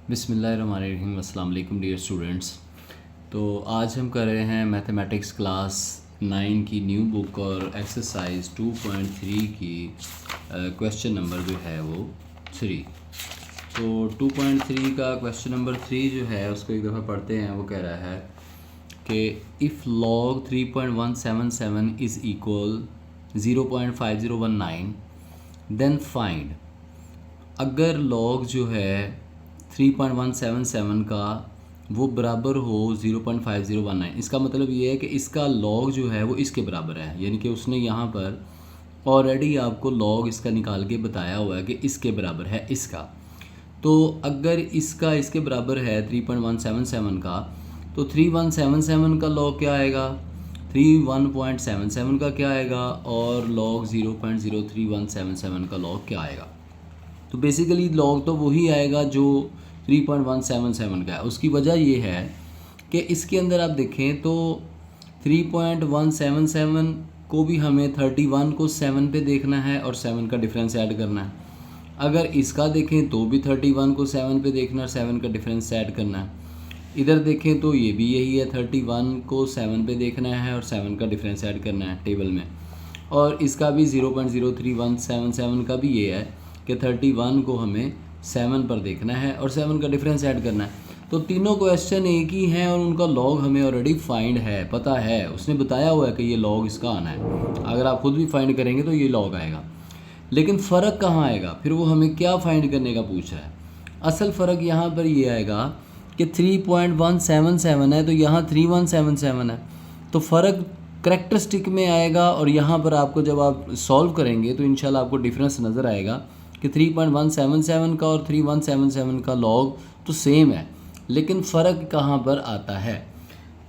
बिस्मिल्लाहिर्रहमानिर्रहीम। अस्सलाम वालेकुम डियर स्टूडेंट्स। तो आज हम कर रहे हैं मैथमेटिक्स क्लास 9 की न्यू बुक और एक्सरसाइज 2.3 की क्वेश्चन नंबर जो है वो 3। तो 2.3 का क्वेश्चन नंबर 3 जो है उसको एक दफ़ा पढ़ते हैं। वो कह रहा है कि if log 3.177 is equal 0.5019 then find. अगर लॉग जो है 3.177 का वो बराबर हो 0.5019, इसका मतलब ये है कि इसका लॉग जो है वो इसके बराबर है। यानी कि उसने यहाँ पर ऑलरेडी आपको लॉग इसका निकाल के बताया हुआ है कि इसके बराबर है इसका। तो अगर इसका इसके बराबर है 3.177 का, तो 3177 का लॉग क्या आएगा, 31.77 का क्या आएगा, और लॉग 0.03177 का लॉग क्या आएगा। तो बेसिकली लॉग तो वही आएगा जो 3.177 का है। उसकी वजह ये है कि इसके अंदर आप देखें तो 3.177 को भी हमें 31 को 7 पे देखना है और 7 का डिफरेंस ऐड करना है। अगर इसका देखें तो भी 31 को 7 पे देखना है और 7 का डिफरेंस ऐड करना है। इधर देखें तो ये भी यही है, 31 को 7 पे देखना है और 7 का डिफरेंस ऐड करना है टेबल में। और इसका भी 0.03177 का भी ये है कि 31 को हमें 7 पर देखना है और 7 का डिफरेंस ऐड करना है। तो तीनों क्वेश्चन एक ही हैं और उनका लॉग हमें ऑलरेडी फाइंड है, पता है, उसने बताया हुआ है कि ये लॉग इसका आना है। अगर आप खुद भी फाइंड करेंगे तो ये लॉग आएगा। लेकिन फ़र्क कहाँ आएगा, फिर वो हमें क्या फाइंड करने का पूछ रहा है। असल फ़र्क यहाँ पर ये आएगा कि 3.177 है तो यहाँ 3177 है। तो फ़र्क करैक्टरिस्टिक में आएगा और यहाँ पर आपको जब आप सॉल्व करेंगे तो इंशाल्लाह आपको डिफरेंस नज़र आएगा कि 3.177 का और 3177 का लॉग तो सेम है, लेकिन फ़र्क कहाँ पर आता है।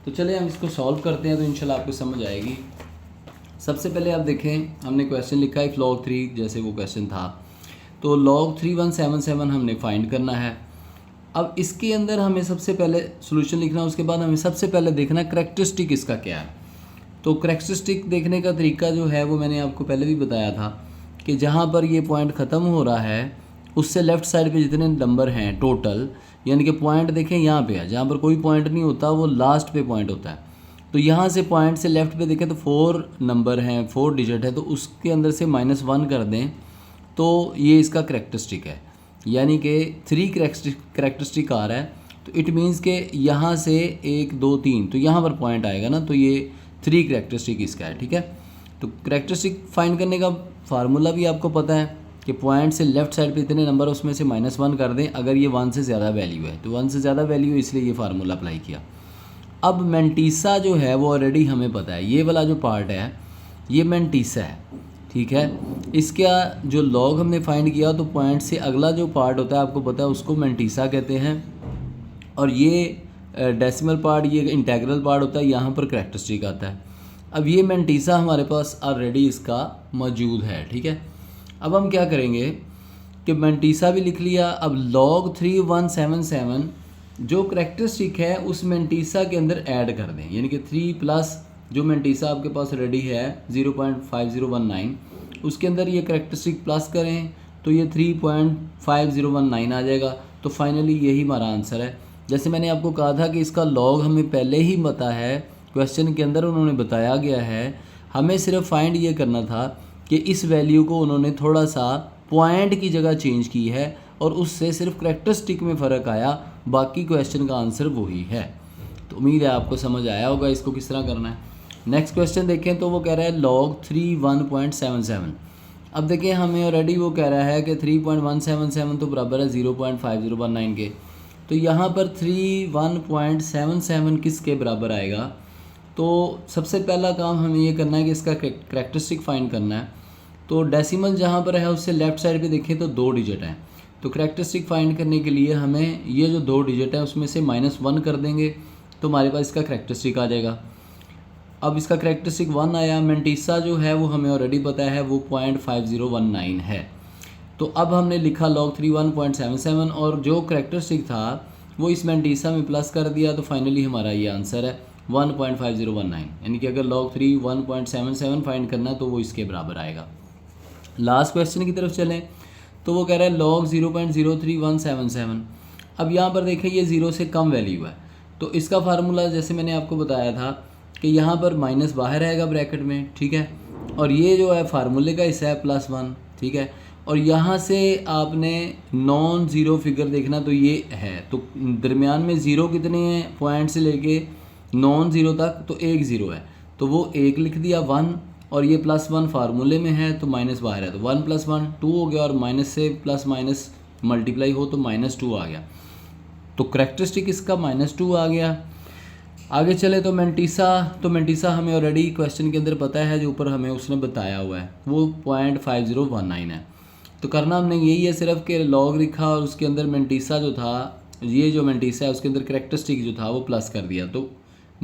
तो चलिए हम इसको सॉल्व करते हैं तो इंशाल्लाह आपको समझ आएगी। सबसे पहले आप देखें, हमने क्वेश्चन लिखा है log 3, जैसे वो क्वेश्चन था। तो log 3177 हमने फाइंड करना है। अब इसके अंदर हमें सबसे पहले सोल्यूशन लिखना है, उसके बाद हमें सबसे पहले देखना है करैक्टरिस्टिक इसका क्या है। तो करैक्टरिस्टिक देखने का तरीका जो है वो मैंने आपको पहले भी बताया था कि जहाँ पर ये पॉइंट ख़त्म हो रहा है उससे लेफ़्ट साइड पे जितने नंबर हैं टोटल, यानी कि पॉइंट देखें यहाँ पे है, जहाँ पर कोई पॉइंट नहीं होता वो लास्ट पे पॉइंट होता है। तो यहाँ से पॉइंट से लेफ़्ट पे देखें तो 4 नंबर हैं, 4 डिजिट है, तो उसके अंदर से -1 कर दें तो ये इसका करैक्टरिस्टिक है। यानी कि 3 करैक्टरिस्टिक आ रहा है, तो इट मीन्स के यहाँ से 1 2 3 तो यहाँ पर पॉइंट आएगा ना, तो ये 3 करैक्टरिस्टिक इसका है। ठीक है, तो करैक्टरिस्टिक फाइंड करने का फार्मूला भी आपको पता है कि पॉइंट से लेफ़्ट साइड पे इतने नंबर उसमें से -1 कर दें अगर ये 1 से ज़्यादा वैल्यू है। तो 1 से ज़्यादा वैल्यू इसलिए ये फार्मूला अप्लाई किया। अब मैंटीसा जो है वो ऑलरेडी हमें पता है, ये वाला जो पार्ट है ये मैंटीसा है। ठीक है, इसका जो लॉग हमने फाइंड किया तो पॉइंट से अगला जो पार्ट होता है आपको पता है उसको मैंटीसा कहते हैं, और ये डेसिमल पार्ट, ये इंटेग्रल पार्ट होता है, यहाँ पर करैक्टरिस्टिक आता है। अब ये मैंटीसा हमारे पास ऑलरेडी इसका मौजूद है। ठीक है, अब हम क्या करेंगे कि मैंटीसा भी लिख लिया। अब log 3177 जो करैक्टरिस्टिक है उस मैंटीसा के अंदर ऐड कर दें, यानी कि 3 प्लस जो मैंटीसा आपके पास रेडी है 0.5019 उसके अंदर ये करैक्टरिस्टिक प्लस करें तो ये 3.5019 आ जाएगा। तो फाइनली यही हमारा आंसर है। जैसे मैंने आपको कहा था कि इसका लॉग हमें पहले ही पता है, क्वेश्चन के अंदर उन्होंने बताया गया है, हमें सिर्फ फाइंड ये करना था कि इस वैल्यू को उन्होंने थोड़ा सा पॉइंट की जगह चेंज की है और उससे सिर्फ करैक्टरिस्टिक में फ़र्क आया, बाकी क्वेश्चन का आंसर वही है। तो उम्मीद है आपको समझ आया होगा इसको किस तरह करना है। नेक्स्ट क्वेश्चन देखें तो वो कह रहा है log 31.77। अब देखें हमें ऑलरेडी वो कह रहा है कि 3.177 तो बराबर है 0.5019 के। तो यहाँ पर 31.77 किसके बराबर आएगा। तो सबसे पहला काम हमें ये करना है कि इसका करैक्टरिस्टिक फाइंड करना है। तो डेसिमल जहाँ पर है उससे लेफ़्ट साइड पे देखें तो 2 डिजिट हैं। तो करैक्टरिस्टिक फाइंड करने के लिए हमें ये जो 2 डिजिट है उसमें से -1 कर देंगे तो हमारे पास इसका करैक्टरिस्टिक आ जाएगा। अब इसका करैक्टरिस्टिक 1 आया। मैंटीसा जो है वो हमें ऑलरेडी पता है वो 0.5019 है। तो अब हमने लिखा log 31.77 और जो करैक्टरिस्टिक था वो इस मैंटीसा में प्लस कर दिया, तो फाइनली हमारा ये आंसर है 1.5019। यानी कि अगर log 31.77 फाइंड करना तो वो इसके बराबर आएगा। लास्ट क्वेश्चन की तरफ चलें तो वो कह रहा है log 0.03177। अब यहाँ पर देखें ये 0 से कम वैल्यू है, तो इसका फार्मूला जैसे मैंने आपको बताया था कि यहाँ पर माइनस बाहर आएगा ब्रैकेट में, ठीक है, और ये जो है फार्मूले का हिस्सा है +1, ठीक है, और यहाँ से आपने नॉन ज़ीरो फिगर देखना, तो ये है, तो दरमियान में ज़ीरो कितने हैं, पॉइंट से लेके नॉन ज़ीरो तक, तो एक ज़ीरो है, तो वो एक लिख दिया 1, और ये +1 फार्मूले में है तो माइनस बाहर है, तो 1 + 1 2 हो गया, और माइनस से प्लस माइनस मल्टीप्लाई हो तो -2 आ गया, तो करैक्टरिस्टिक इसका -2 आ गया। आगे चले तो मेंटीसा हमें ऑलरेडी क्वेश्चन के अंदर पता है, जो ऊपर हमें उसने बताया हुआ है वो 0.5019 है। तो करना हमने यही है सिर्फ कि लॉग लिखा और उसके अंदर मेंटीसा जो था, ये जो मेंटीसा है उसके अंदर करैक्टरिस्टिक जो था वो प्लस कर दिया, तो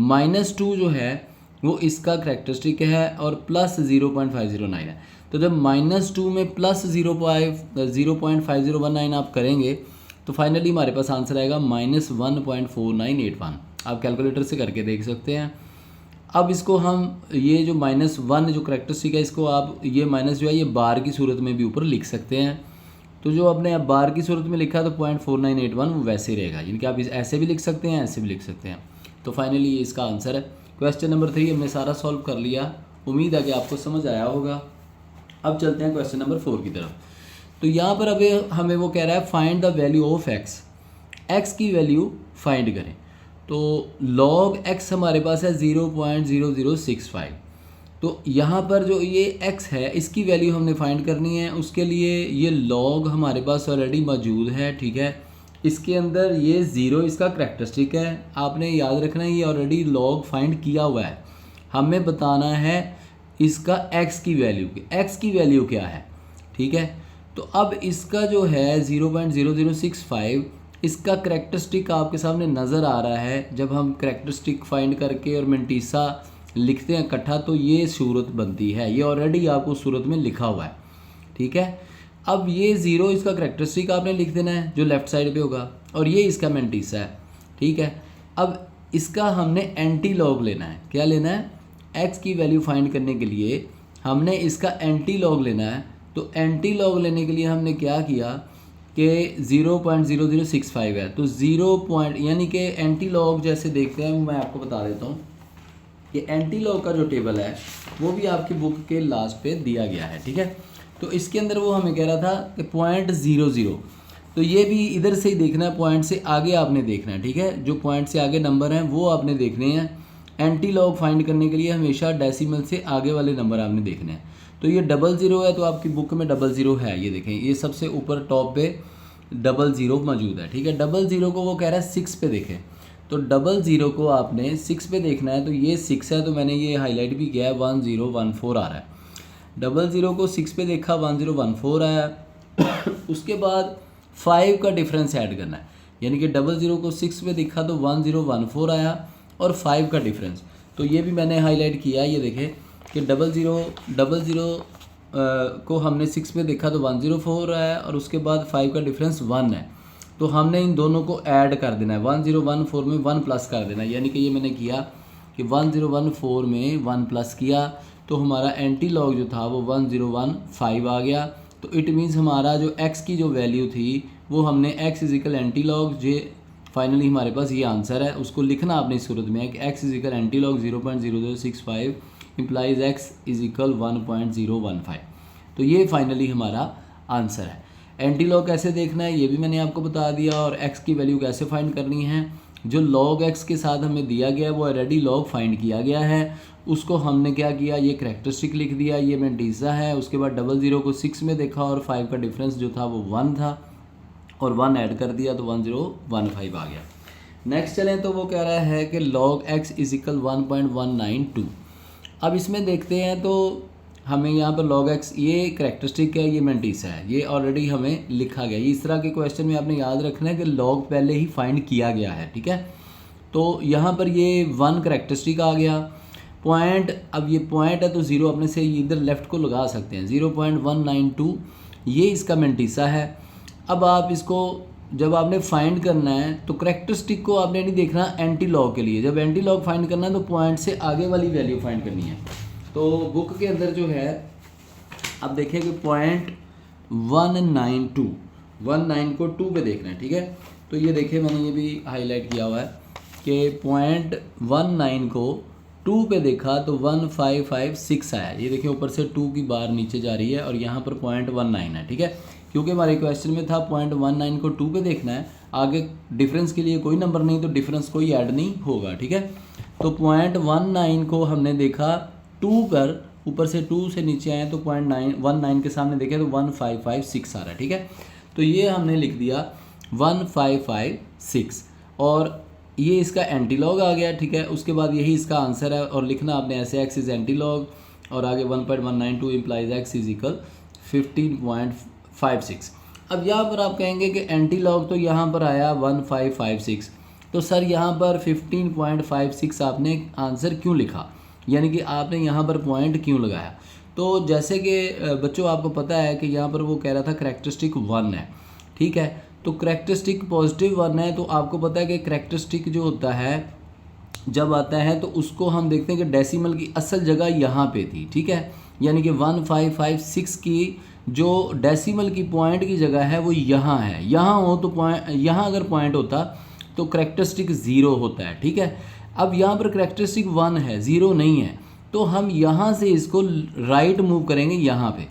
-2 जो है वो इसका करैक्टरिस्टिक है और प्लस 0.509 है। तो जब -2 में प्लस 0.5019 आप करेंगे तो फाइनली हमारे पास आंसर आएगा -1.4981। आप कैलकुलेटर से करके देख सकते हैं। अब इसको हम ये जो -1 जो करैक्टरिस्टिक है, इसको आप ये माइनस जो है ये बार की सूरत में भी ऊपर लिख सकते हैं। तो जो आपने अब बार की सूरत में लिखा तो 0.4981 वो वैसे ही रहेगा, यानी कि आप ऐसे भी लिख सकते हैं, ऐसे भी लिख सकते हैं। तो फाइनली ये इसका आंसर है। क्वेश्चन नंबर 3 हमने सारा सॉल्व कर लिया, उम्मीद है कि आपको समझ आया होगा। अब चलते हैं क्वेश्चन नंबर 4 की तरफ। तो यहाँ पर अभी हमें वो कह रहा है find the value of x की वैल्यू फाइंड करें। तो log x हमारे पास है 0.0065। तो यहाँ पर जो ये x है इसकी वैल्यू हमने फाइंड करनी है, उसके लिए ये log हमारे पास ऑलरेडी मौजूद है, ठीक है। इसके अंदर ये 0 इसका करैक्टरिस्टिक है, आपने याद रखना है ये ऑलरेडी log फाइंड किया हुआ है। हमें बताना है इसका x की वैल्यू क्या है, ठीक है। तो अब इसका जो है 0.0065 इसका करैक्टरिस्टिक आपके सामने नज़र आ रहा है। जब हम करैक्टरिस्टिक फाइंड करके और मेंटीसा लिखते हैं इकट्ठा तो ये सूरत बनती है, ये ऑलरेडी आपको सूरत में लिखा हुआ है, ठीक है। अब ये 0 इसका करैक्टरिस्टिक आपने लिख देना है जो लेफ़्ट साइड पे होगा, और ये इसका मेंटीसा है, ठीक है। अब इसका हमने एंटी लॉग लेना है। क्या लेना है? एक्स की वैल्यू फाइंड करने के लिए हमने इसका एंटी लॉग लेना है। तो एंटी लॉग लेने के लिए हमने क्या किया कि 0.0065 है, तो 0. यानी कि एंटी लॉग जैसे देखते हैं, मैं आपको बता देता हूँ कि एंटी लॉग का जो टेबल है वो भी आपकी बुक के लास्ट पे दिया गया है, ठीक है। तो इसके अंदर वो हमें कह रहा था कि 0.00, तो ये भी इधर से ही देखना है, पॉइंट से आगे आपने देखना है, ठीक है। जो पॉइंट से आगे नंबर हैं वो आपने देखने हैं। एंटी लॉग फाइंड करने के लिए हमेशा डेसिमल से आगे वाले नंबर आपने देखने हैं। तो ये 00 है, तो आपकी बुक में 00 है, ये देखें, ये सबसे ऊपर टॉप पे 00 मौजूद है, ठीक है। 00 को वो कह रहा है 6 पे देखें, तो 00 को आपने 6 पे देखना है। तो ये 6 है, तो मैंने ये हाईलाइट भी किया है, 1014 आ रहा है। 00 को 6 पे देखा, 1014 आया। उसके बाद 5 का डिफरेंस ऐड करना है, यानी कि 00 को 6 पे देखा तो 1014 आया और 5 का डिफरेंस, तो ये भी मैंने हाईलाइट किया, ये देखें कि 00 को हमने 6 पे देखा तो 104 है और उसके बाद 5 का डिफरेंस 1 है। तो हमने इन दोनों को ऐड कर देना है, 1014 में 1 प्लस कर देना है, यानी कि ये मैंने किया कि 1014 में 1 प्लस किया, तो हमारा एंटी लॉग जो था वो 1015 आ गया। तो इट मीन्स हमारा जो x की जो वैल्यू थी वो हमने x इजिकल एंटी लॉग, जो फाइनली हमारे पास ये आंसर है, उसको लिखना आपने इस सूरत में है कि x is equal anti log 0.0065 implies x is equal 1015। तो ये फाइनली हमारा आंसर है। एंटी लॉग कैसे देखना है ये भी मैंने आपको बता दिया, और x की वैल्यू कैसे फाइंड करनी है। जो log x के साथ हमें दिया गया है वो ऑलरेडी log फाइंड किया गया है, उसको हमने क्या किया, ये करैक्टरिस्टिक लिख दिया, ये मेंटीसा है। उसके बाद 00 को 6 में देखा और 5 का डिफरेंस जो था वो 1 था और 1 ऐड कर दिया तो 1015 आ गया। नेक्स्ट चलें तो वो कह रहा है कि log x इजिकल 1.192। अब इसमें देखते हैं तो हमें यहाँ पर log x ये करैक्टरिस्टिक है, ये मेंटीसा है, ये ऑलरेडी हमें लिखा गया। इस तरह के क्वेश्चन में आपने याद रखना है कि log पहले ही फाइंड किया गया है, ठीक है। तो यहाँ पर ये 1 करैक्टरिस्टिक आ गया, पॉइंट, अब ये पॉइंट है तो 0 अपने से इधर लेफ़्ट को लगा सकते हैं, 0.192 ये इसका मेंटीसा है। अब आप इसको जब आपने फाइंड करना है तो करैक्टरिस्टिक को आपने नहीं देखना एंटी लॉग के लिए, जब एंटी लॉग फाइंड करना है तो पॉइंट से आगे वाली वैल्यू फाइंड करनी है। तो बुक के अंदर जो है अब देखें कि 0.192 19 को 2 पे देखना है, ठीक है। तो ये देखिए मैंने ये भी हाईलाइट किया हुआ है कि पॉइंट 19 को 2 पे देखा तो 1556 आया। ये देखिए ऊपर से 2 की बार नीचे जा रही है और यहाँ पर पॉइंट 19 है, ठीक है। क्योंकि हमारे क्वेश्चन में था पॉइंट 19 को 2 पे देखना है, आगे डिफरेंस के लिए कोई नंबर नहीं तो डिफरेंस कोई ऐड नहीं होगा, ठीक है। तो पॉइंट 19 को हमने देखा 2 पर, ऊपर से 2 से नीचे आए तो पॉइंट 19 के सामने देखे तो 1556 आ रहा है, ठीक है। तो ये हमने लिख दिया 1556 और ये इसका एंटीलॉग आ गया, ठीक है। उसके बाद यही इसका आंसर है और लिखना आपने ऐसे एक्स इज एंटीलॉग और आगे 1.192 इम्प्लाइज एक्स इज इक्वल 15.56। अब यहाँ पर आप कहेंगे कि एंटीलॉग तो यहाँ पर आया 1556, तो सर यहाँ पर 15.56 आपने आंसर क्यों लिखा, यानी कि आपने यहाँ पर पॉइंट क्यों लगाया। तो जैसे कि बच्चों आपको पता है कि यहाँ पर वो कह रहा था करैक्टरिस्टिक 1 है, ठीक है। तो करैक्टरिस्टिक पॉजिटिव 1 है, तो आपको पता है कि करैक्टरिस्टिक जो होता है जब आता है तो उसको हम देखते हैं कि डेसिमल की असल जगह यहाँ पे थी, ठीक है। यानी कि 1556 की जो डेसिमल की पॉइंट की जगह है वो यहाँ है, यहाँ हो तो पॉइंट, यहाँ अगर पॉइंट होता तो करैक्टरिस्टिक 0 होता है, ठीक है। अब यहाँ पर करैक्टरिस्टिक 1 है, 0 नहीं है, तो हम यहाँ से इसको राइट मूव करेंगे यहाँ पे,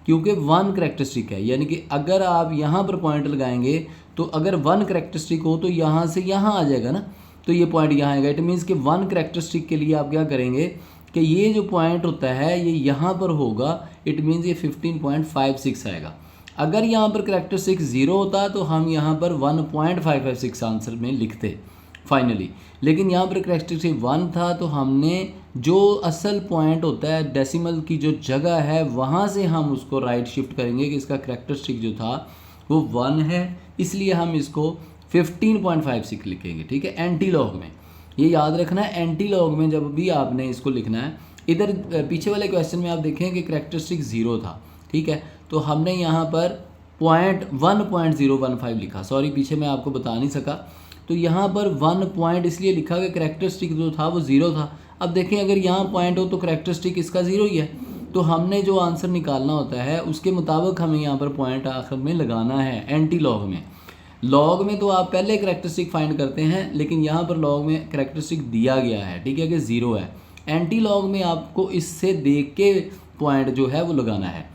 क्योंकि 1 करैक्टरिस्टिक है। यानी कि अगर आप यहाँ पर पॉइंट लगाएंगे तो अगर 1 करैक्टरिस्टिक हो तो यहाँ से यहाँ आ जाएगा ना, तो ये पॉइंट यहाँ आएगा। इट मीन्स कि 1 करैक्टरिस्टिक के लिए आप क्या करेंगे कि ये जो पॉइंट होता है ये यहाँ पर होगा, इट मीन्स ये 15.56 आएगा। अगर यहाँ पर करैक्टरिस्टिक 0 होता तो हम यहाँ पर 1.556 आंसर में लिखते फाइनली, लेकिन यहाँ पर करैक्टरिस्टिक 1 था तो हमने जो असल पॉइंट होता है डेसिमल की जो जगह है वहाँ से हम उसको राइट शिफ्ट करेंगे कि इसका करैक्टरिस्टिक जो था वो 1 है, इसलिए हम इसको 15.56 लिखेंगे, ठीक है। एंटीलॉग में ये याद रखना है, एंटीलॉग में जब भी आपने इसको लिखना है। इधर पीछे वाले क्वेश्चन में आप देखें कि करैक्टरिस्टिक 0 था, ठीक है, तो हमने यहाँ पर 1.015 लिखा, सॉरी पीछे मैं आपको बता नहीं सका। तो यहाँ पर 1 पॉइंट इसलिए लिखा कि करैक्टरिस्टिक जो था वो 0 था। अब देखें अगर यहाँ पॉइंट हो तो करैक्टरिस्टिक इसका 0 ही है, तो हमने जो आंसर निकालना होता है उसके मुताबिक हमें यहाँ पर पॉइंट आखिर में लगाना है एंटी लॉग में। लॉग में तो आप पहले करैक्टरिस्टिक फाइंड करते हैं, लेकिन यहाँ पर लॉग में करैक्टरिस्टिक दिया गया है, ठीक है, कि 0 है। एंटी लॉग में आपको इससे देख के पॉइंट जो है वो लगाना है।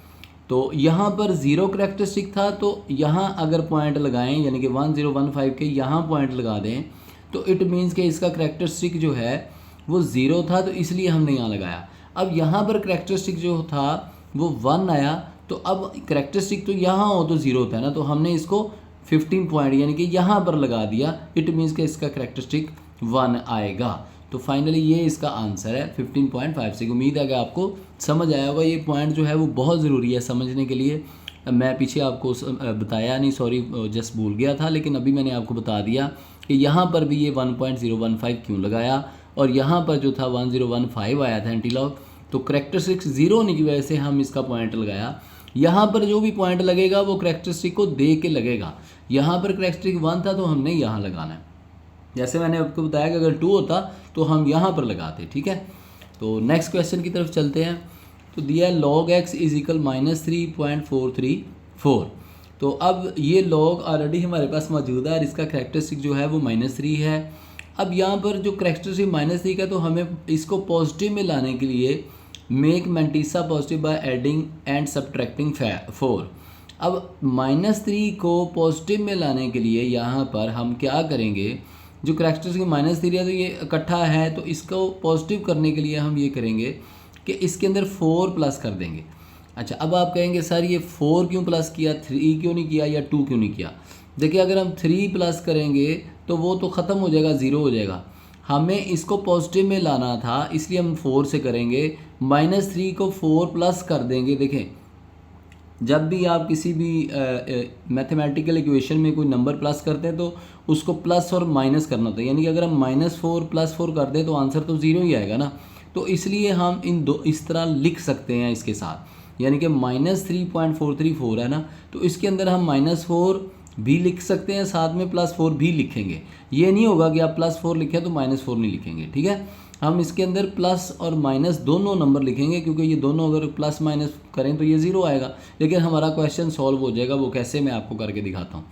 तो यहाँ पर 0 करैक्टरिस्टिक था, तो यहाँ अगर पॉइंट लगाएं यानी कि 1015 के यहाँ पॉइंट लगा दें तो इट मीन्स कि इसका करैक्टरिस्टिक जो है वो 0 था, तो इसलिए हमने यहाँ लगाया। अब यहाँ पर करैक्टरिस्टिक जो था वो 1 आया, तो अब करैक्टरिस्टिक तो यहाँ हो तो 0 होता है ना, तो हमने इसको 15 पॉइंट यानी कि यहाँ पर लगा दिया, इट मीन्स कि इसका करैक्टरिस्टिक 1 आएगा। तो फाइनली ये इसका आंसर है 15.56। उम्मीद है कि आपको समझ आया होगा। ये पॉइंट जो है वो बहुत ज़रूरी है समझने के लिए। मैं पीछे आपको बताया नहीं, सॉरी जस्ट भूल गया था, लेकिन अभी मैंने आपको बता दिया कि यहाँ पर भी ये 1.015 क्यों लगाया और यहाँ पर जो था 1015 आया था एंटीलॉग, तो करैक्टरिस्टिक 0 होने की वजह से हम इसका पॉइंट लगाया। यहाँ पर जो भी पॉइंट लगेगा वो करैक्टरिस्टिक को दे के लगेगा। यहाँ पर करैक्टरिस्टिक 1 था तो हमने यहाँ लगाना है। जैसे मैंने आपको बताया कि अगर 2 होता तो हम यहाँ पर लगाते, ठीक है। तो नेक्स्ट क्वेश्चन की तरफ चलते हैं। तो दिया है log x इज इक्वल -3.434। तो अब ये log ऑलरेडी हमारे पास मौजूद है और इसका करैक्टरिस्टिक जो है वो -3 है। अब यहाँ पर जो करैक्टरिस्टिक -3 का, तो हमें इसको पॉजिटिव में लाने के लिए make mantissa positive by adding and subtracting 4। अब -3 को पॉजिटिव में लाने के लिए यहाँ पर हम क्या करेंगे, जो करैक्टरिस्टिक -3 है तो ये इकट्ठा है, तो इसको पॉजिटिव करने के लिए हम ये करेंगे कि इसके अंदर 4 प्लस कर देंगे। अच्छा, अब आप कहेंगे सर ये 4 क्यों प्लस किया, 3 क्यों नहीं किया या 2 क्यों नहीं किया। देखिए अगर हम 3 प्लस करेंगे तो वो तो ख़त्म हो जाएगा, 0 हो जाएगा। हमें इसको पॉजिटिव में लाना था, इसलिए हम 4 से करेंगे। -3 को 4 प्लस कर देंगे। देखें जब भी आप किसी भी मैथमेटिकल इक्वेशन में कोई नंबर प्लस करते हैं तो उसको प्लस और माइनस करना होता है, यानी कि अगर हम -4 + 4 कर दें तो आंसर तो 0 ही आएगा ना। तो इसलिए हम इन दो इस तरह लिख सकते हैं इसके साथ, यानी कि -3.434 है ना, तो इसके अंदर हम -4 भी लिख सकते हैं, साथ में +4 भी लिखेंगे। ये नहीं होगा कि आप +4 लिखें तो -4 नहीं लिखेंगे, ठीक है। हम इसके अंदर प्लस और माइनस दोनों नंबर लिखेंगे, क्योंकि ये दोनों अगर प्लस माइनस करें तो ये ज़ीरो आएगा, लेकिन हमारा क्वेश्चन सॉल्व हो जाएगा। वो कैसे, मैं आपको करके दिखाता हूँ।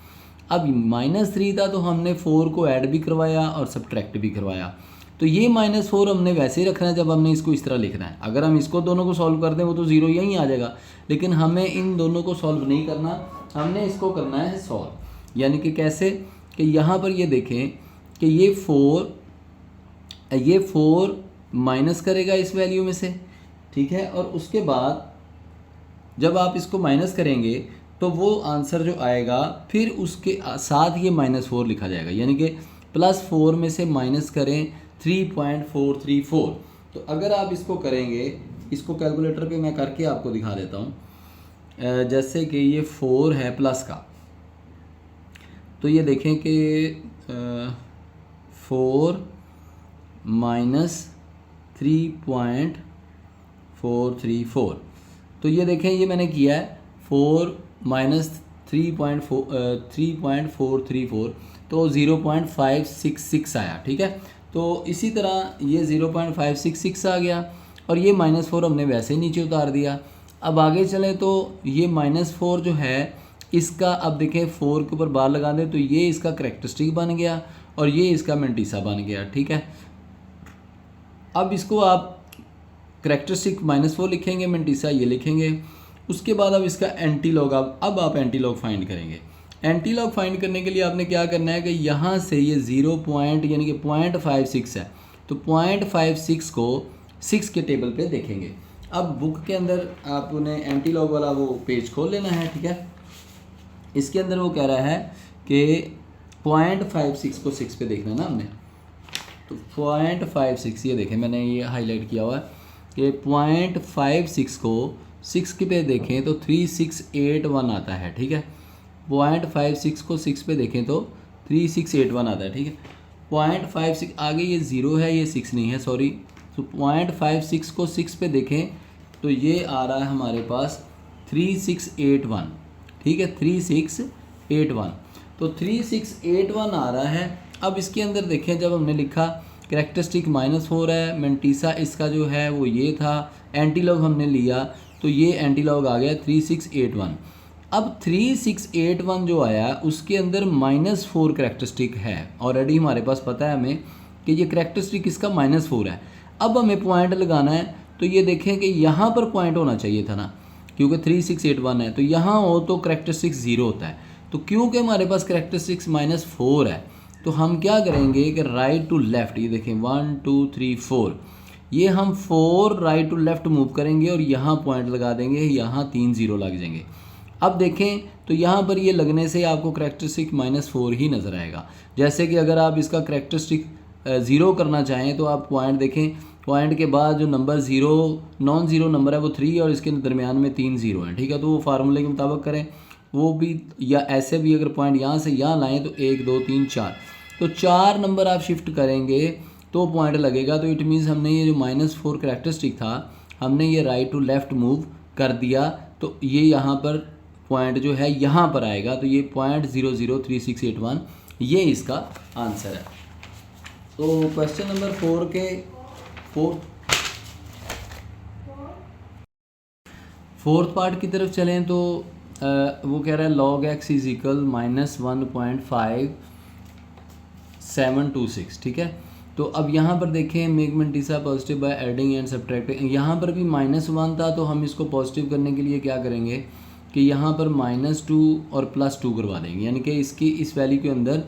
अब -3 था तो हमने 4 को ऐड भी करवाया और सब्ट्रैक्ट भी करवाया, तो ये -4 हमने वैसे ही रखना है जब हमने इसको इस तरह लिखना है। अगर हम इसको दोनों को सॉल्व कर दें वो तो ज़ीरो यहीं आ जाएगा, लेकिन हमें इन दोनों को सॉल्व नहीं करना, हमने इसको करना है सॉल्व। यानी कि कैसे, कि यहाँ पर ये देखें कि ये 4 माइनस करेगा इस वैल्यू में से, ठीक है, और उसके बाद जब आप इसको माइनस करेंगे तो वो आंसर जो आएगा फिर उसके साथ ये -4 लिखा जाएगा, यानी कि +4 में से माइनस करें 3.434। तो अगर आप इसको करेंगे, इसको कैलकुलेटर पे मैं करके आपको दिखा देता हूँ। जैसे कि ये 4 है प्लस का, तो ये देखें कि 4 माइनस 3.434, तो ये देखें ये मैंने किया है 4 माइनस 3.434, तो 0.566 आया, ठीक है। तो इसी तरह ये 0.566 आ गया, और ये -4 हमने वैसे ही नीचे उतार दिया। अब आगे चलें तो ये -4 जो है इसका, अब देखें 4 के ऊपर बार लगा दें तो ये इसका करैक्टरिस्टिक बन गया और ये इसका मेंटिसा बन गया, ठीक है। अब इसको आप करैक्टरिस्टिक -4 लिखेंगे, मेंटिसा ये लिखेंगे। उसके बाद अब इसका एंटीलॉग, अब आप एंटीलॉग फाइंड करेंगे। एंटीलॉग फाइंड करने के लिए आपने क्या करना है कि यहाँ से ये 0 पॉइंट यानी कि 0.56 है, तो 0.56 को 6 के टेबल पे देखेंगे। अब बुक के अंदर आपने एंटीलॉग वाला वो पेज खोल लेना है, ठीक है। इसके अंदर वो कह रहा है कि 0.56 को 6 पे देखना है ना हमने, तो 0.56 ये देखें मैंने ये हाईलाइट किया हुआ है कि 0.56 को 6 पे देखें तो 3681 आता है, ठीक है। 0.56 को 6 पे देखें तो 3681 आता है, ठीक है। 0.56 आगे ये 0 है, ये 6 नहीं है, सॉरी। तो 0.56 को 6 पे देखें तो ये आ रहा है हमारे पास 3681, ठीक है, 3681। तो 3681 आ रहा है। अब इसके अंदर देखें, जब हमने लिखा करैक्टरिस्टिक -4 है, मेंटिसा इसका जो है वो ये था, एंटीलॉग हमने लिया तो ये एंटीलॉग आ गया 3681। अब 3681 जो आया उसके अंदर -4 करैक्टरिस्टिक है, ऑलरेडी हमारे पास पता है हमें कि ये करैक्टरिस्टिक इसका -4 है। अब हमें पॉइंट लगाना है, तो ये देखें कि यहाँ पर पॉइंट होना चाहिए था ना, क्योंकि 3681 है तो यहाँ हो तो करैक्टरिस्टिक 0 होता है। तो क्योंकि हमारे पास करैक्टरिस्टिक्स -4 है तो हम क्या करेंगे कि राइट टू लेफ़्ट, ये देखें 1 2 3 4, ये हम 4 राइट टू लेफ़्ट मूव करेंगे और यहाँ पॉइंट लगा देंगे, यहाँ 3 0 लग जाएंगे। अब देखें तो यहाँ पर ये लगने से आपको करैक्टरिस्टिक -4 ही नज़र आएगा। जैसे कि अगर आप इसका करैक्टरिस्टिक 0 करना चाहें तो आप पॉइंट देखें, पॉइंट के बाद जो नंबर 0 नॉन ज़ीरो नंबर है वो 3 और इसके दरमियान में 3 0 हैं, ठीक है। तो वो फार्मूले के मुताबिक करें वो भी, या ऐसे भी अगर पॉइंट यहाँ से यहाँ लाएँ तो 1 2 3 4, तो 4 नंबर आप शिफ्ट करेंगे तो पॉइंट लगेगा। तो इट मीन्स हमने ये जो -4 करैक्टरिस्टिक था हमने ये राइट टू लेफ़्ट मूव कर दिया, तो ये यहाँ पर पॉइंट जो है यहाँ पर आएगा, तो ये 0.003681 ये इसका आंसर है। तो क्वेश्चन नंबर 4 के फोर्थ पार्ट की तरफ चलें तो वो कह रहा है log x इज इक्वल -1.5726, ठीक है। तो अब यहाँ पर देखें make mantissa positive by adding and subtracting, यहाँ पर भी -1 था तो हम इसको पॉजिटिव करने के लिए क्या करेंगे कि यहाँ पर -2 और +2 करवा देंगे, यानी कि इसकी इस वैल्यू के अंदर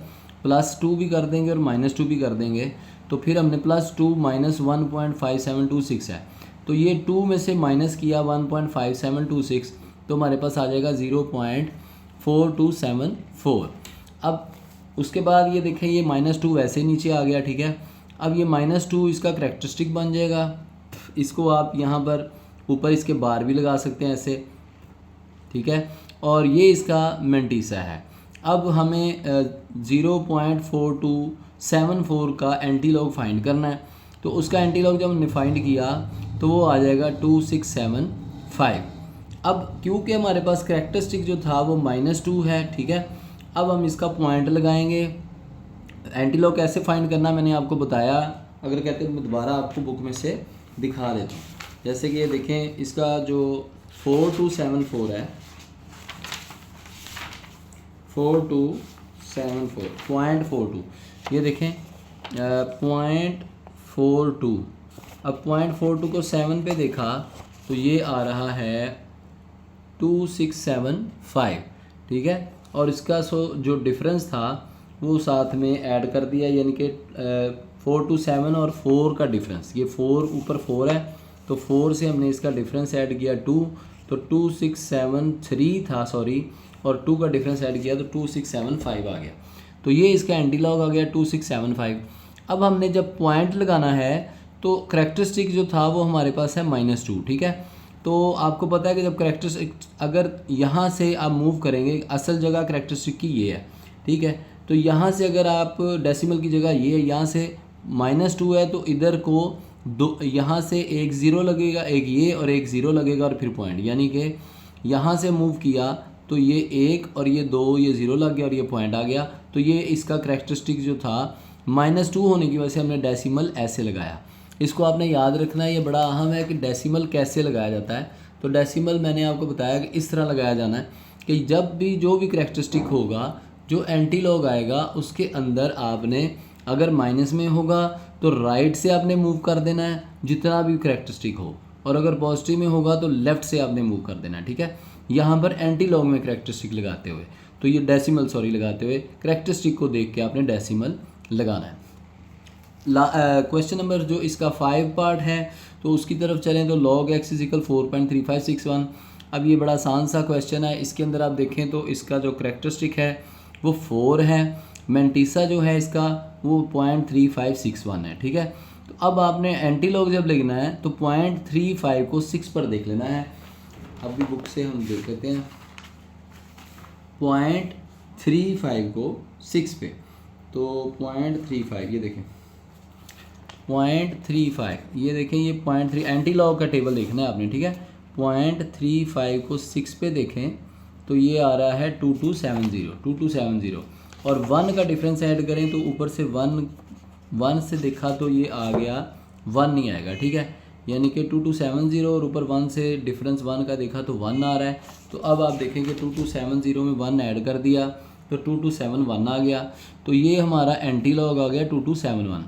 +2 भी कर देंगे और -2 भी कर देंगे। तो फिर हमने +2 -1.5726 है, तो ये 2 में से माइनस किया 1.5726 तो हमारे पास आ जाएगा 0.4274। अब उसके बाद ये देखें ये -2 वैसे नीचे आ गया, ठीक है। अब ये -2 इसका करैक्टरिस्टिक बन जाएगा, इसको आप यहाँ पर ऊपर इसके बार भी लगा सकते हैं ऐसे, ठीक है। और ये इसका मेंटिसा है। अब हमें 0.4274 का एंटीलॉग फाइंड करना है, तो उसका एंटीलॉग जब हमने फाइंड किया तो वो आ जाएगा 2675। अब क्योंकि हमारे पास करैक्टरिस्टिक जो था वो -2 है, ठीक है। अब हम इसका पॉइंट लगाएंगे। एंटीलॉग कैसे फाइंड करना मैंने आपको बताया, अगर कहते हैं मैं दोबारा आपको बुक में से दिखा देता हूँ। जैसे कि ये देखें, इसका जो 4274 है, 4274.42, ये देखें 0.42। अब 0.42 को 7 पे देखा तो ये आ रहा है 2675, ठीक है। और इसका जो डिफरेंस था वो साथ में ऐड कर दिया, यानी कि 427 और 4 का डिफरेंस, ये 4 ऊपर 4 है तो 4 से हमने इसका डिफरेंस ऐड किया 2, तो 2673 था सॉरी, और 2 का डिफरेंस ऐड किया तो 2675 आ गया। तो ये इसका एंटीलॉग आ गया 2675। अब हमने जब पॉइंट लगाना है तो करैक्टरिस्टिक जो था वो हमारे पास है -2, ठीक है। तो आपको पता है कि जब करैक्टरिस्टिक अगर यहाँ से आप मूव करेंगे, असल जगह करैक्टरिस्टिक की ये है, ठीक है। तो यहाँ से अगर आप डेसिमल की जगह ये, यहाँ से -2 है तो इधर को दो, यहाँ से एक ज़ीरो लगेगा, एक ये और एक ज़ीरो लगेगा और फिर पॉइंट, यानी कि यहाँ से मूव किया तो ये 1 और ये 2, ये ज़ीरो लग गया और ये पॉइंट आ गया। तो ये इसका करैक्टरिस्टिक जो था -2 होने की वजह से हमने डेसिमल ऐसे लगाया। इसको आपने याद रखना है, ये बड़ा अहम है कि डेसिमल कैसे लगाया जाता है। तो डेसिमल मैंने आपको बताया कि इस तरह लगाया जाना है कि जब भी जो भी करैक्टरिस्टिक होगा, जो एंटीलॉग आएगा उसके अंदर आपने अगर माइनस में होगा तो राइट से आपने मूव कर देना है जितना भी करैक्टरिस्टिक हो, और अगर पॉजिटिव में होगा तो लेफ़्ट से आपने मूव कर देना है, ठीक है। यहाँ पर एंटीलॉग में करैक्टरिस्टिक लगाते हुए, तो ये डेसिमल लगाते हुए करैक्टरिस्टिक को देख के आपने डेसिमल लगाना है। क्वेश्चन नंबर जो इसका 5 पार्ट है तो उसकी तरफ चलें तो log x = 4.3561। अब ये बड़ा आसान सा क्वेश्चन है। इसके अंदर आप देखें तो इसका जो करैक्टरिस्टिक है वो 4 है, मेंटिसा जो है इसका वो 0.3561 है, ठीक है। तो अब आपने एंटीलॉग जब लिखना है तो 0.35 को 6 पर देख लेना है। अभी बुक से हम देख लेते हैं 0.35 को 6 पे, तो 0.35 ये देखें 0.35, ये देखें ये 0.3 एंटीलॉग का टेबल देखना है आपने, ठीक है। 0.35 को 6 पे देखें तो ये आ रहा है 2270 और 1 का डिफरेंस ऐड करें तो ऊपर से 1 से देखा तो ये आ गया 1 नहीं आएगा, ठीक है। यानी कि 2270 और ऊपर 1 से डिफरेंस 1 का देखा तो 1 आ रहा है। तो अब आप देखेंगे 2270 में 1 ऐड कर दिया तो 2271 आ गया। तो ये हमारा एंटीलॉग आ गया 2271।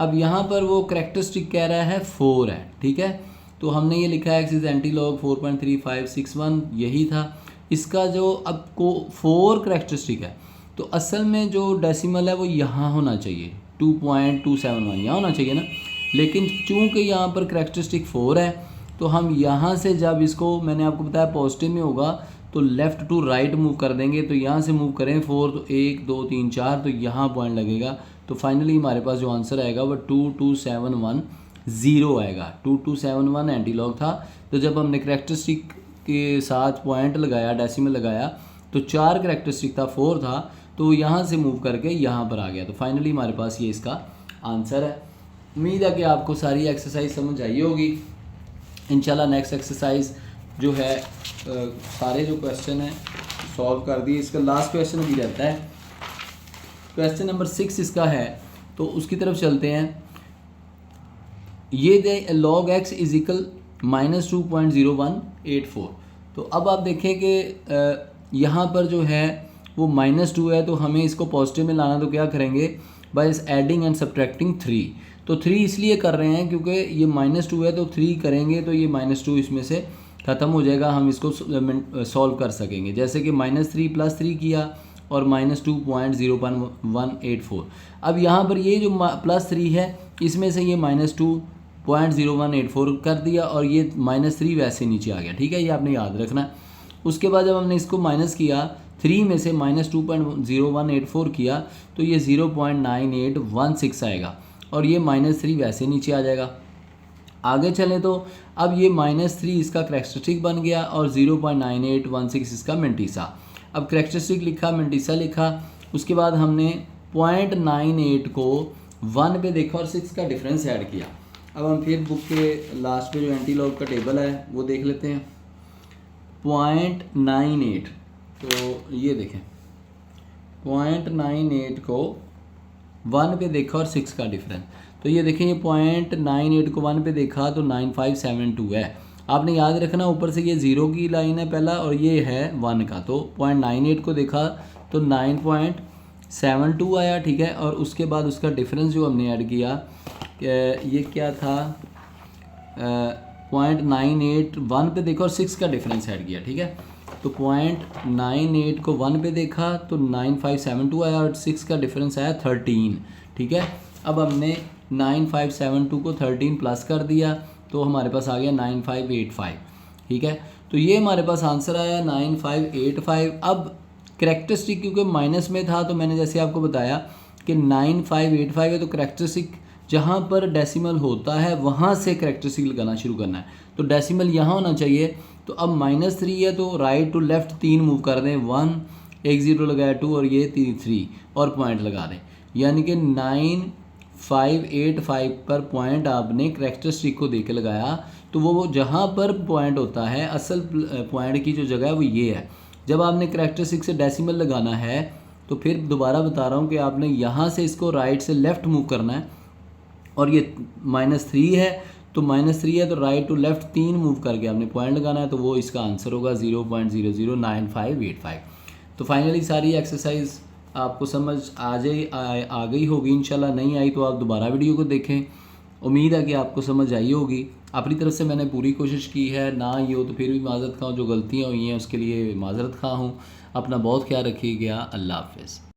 अब यहाँ पर वो करैक्टरिस्टिक कह रहा है 4 है, ठीक है। तो हमने ये लिखा है एक्सिस एंटीलॉग 4.3561, यही था इसका जो अब को 4 करैक्टरिस्टिक है। तो असल में जो डेसिमल है वो यहाँ होना चाहिए 2.271 यहाँ होना चाहिए ना, लेकिन चूँकि यहाँ पर करैक्टरिस्टिक 4 है तो हम यहाँ से जब इसको मैंने आपको बताया पॉजिटिव में होगा तो लेफ़्ट टू राइट मूव कर देंगे। तो यहाँ से मूव करें 4 तो 1 2 3 4 तो यहाँ पॉइंट लगेगा। तो फाइनली हमारे पास जो आंसर आएगा वो 22710 आएगा। 2271 एंटीलॉग था। तो जब हमने करैक्टरिस्टिक के साथ पॉइंट लगाया, डेसिमल लगाया, तो 4 करैक्टरिस्टिक था, 4 था, तो यहाँ से मूव करके यहाँ पर आ गया। तो फाइनली हमारे पास ये इसका आंसर है। उम्मीद है कि आपको सारी एक्सरसाइज समझ आई होगी। इंशाल्लाह नेक्स्ट एक्सरसाइज जो है सारे जो क्वेश्चन हैं सॉल्व कर दिए। इसका लास्ट क्वेश्चन अभी रहता है, क्वेश्चन नंबर 6 इसका है, तो उसकी तरफ चलते हैं। ये दे log x = -2.0184। तो अब आप देखें कि यहाँ पर जो है वो -2 है, तो हमें इसको पॉजिटिव में लाना, तो क्या करेंगे बाय एडिंग एंड सब्ट्रैक्टिंग 3। तो 3 इसलिए कर रहे हैं क्योंकि ये -2 है, तो 3 करेंगे तो ये -2 इसमें से ख़त्म हो जाएगा, हम इसको सॉल्व कर सकेंगे। जैसे कि -3 + 3 किया और -2.0184। अब यहाँ पर ये जो +3 है इसमें से ये -2.0184 कर दिया और ये -3 वैसे नीचे आ गया, ठीक है। ये आपने याद रखना है। उसके बाद जब हमने इसको माइनस किया 3 में से -2.0184 किया तो ये 0.9816 आएगा और ये -3 वैसे नीचे आ जाएगा। आगे चलें तो अब ये -3 इसका करैक्टरिस्टिक बन गया और 0.9816 इसका मेंटिसा। अब करैक्टरिस्टिक लिखा, मेंटिसा लिखा, उसके बाद हमने 0.98 को 1 पे देखा और 6 का डिफरेंस ऐड किया। अब हम फिर बुक के लास्ट पे जो एंटीलॉग का टेबल है वो देख लेते हैं। 0.98, तो ये देखें 0.98 को 1 पे देखा और 6 का डिफरेंस, तो ये देखें, ये 0.98 को 1 पे देखा तो 9572 है। आपने याद रखना ऊपर से ये 0 की लाइन है पहला और ये है 1 का, तो 0.98 को देखा तो 9.72 आया, ठीक है। और उसके बाद उसका डिफरेंस जो हमने ऐड किया ये क्या था, 0.98 1 पे देखा और 6 का डिफरेंस ऐड किया, ठीक है। तो 0.98 को 1 पे देखा तो 9572 आया और 6 का डिफरेंस आया 13, ठीक है। अब हमने 9572 को 13 प्लस कर दिया तो हमारे पास आ गया 9585, ठीक है। तो ये हमारे पास आंसर आया 9585। अब करेक्टरिस्टिक क्योंकि माइनस में था तो मैंने जैसे आपको बताया कि 9585 है, तो करेक्टरिस्टिक जहाँ पर डेसिमल होता है वहाँ से करेक्टरिस्टिक लगाना शुरू करना है। तो डेसिमल यहाँ होना चाहिए, तो अब -3 है तो राइट टू लेफ़्ट 3 मूव कर दें, 1 एक 0 लगाया 2 और ये 3 और पॉइंट लगा दें, यानी कि 9585 पर पॉइंट आपने करेक्टरिस्टिक को दे के लगाया। तो वो जहाँ पर पॉइंट होता है असल पॉइंट की जो जगह है वो ये है। जब आपने करेक्टरिस्टिक से डेसिमल लगाना है तो फिर दोबारा बता रहा हूँ कि आपने यहाँ से इसको राइट से लेफ़्ट मूव करना है और ये -3 है तो -3 है तो राइट टू लेफ़्ट 3 मूव करके आपने पॉइंट लगाना है, तो वो इसका आंसर होगा 0.009585। तो फाइनली सारी एक्सरसाइज आपको समझ आ गई होगी इंशाल्लाह। नहीं आई तो आप दोबारा वीडियो को देखें। उम्मीद है कि आपको समझ आई होगी। अपनी तरफ से मैंने पूरी कोशिश की है, ना आई हो तो फिर भी माज़रत खा हूँ, जो गलतियाँ हुई हैं उसके लिए माज़रत खा हूँ। अपना बहुत ख्याल रखिएगा। अल्लाह हाफ़िज़।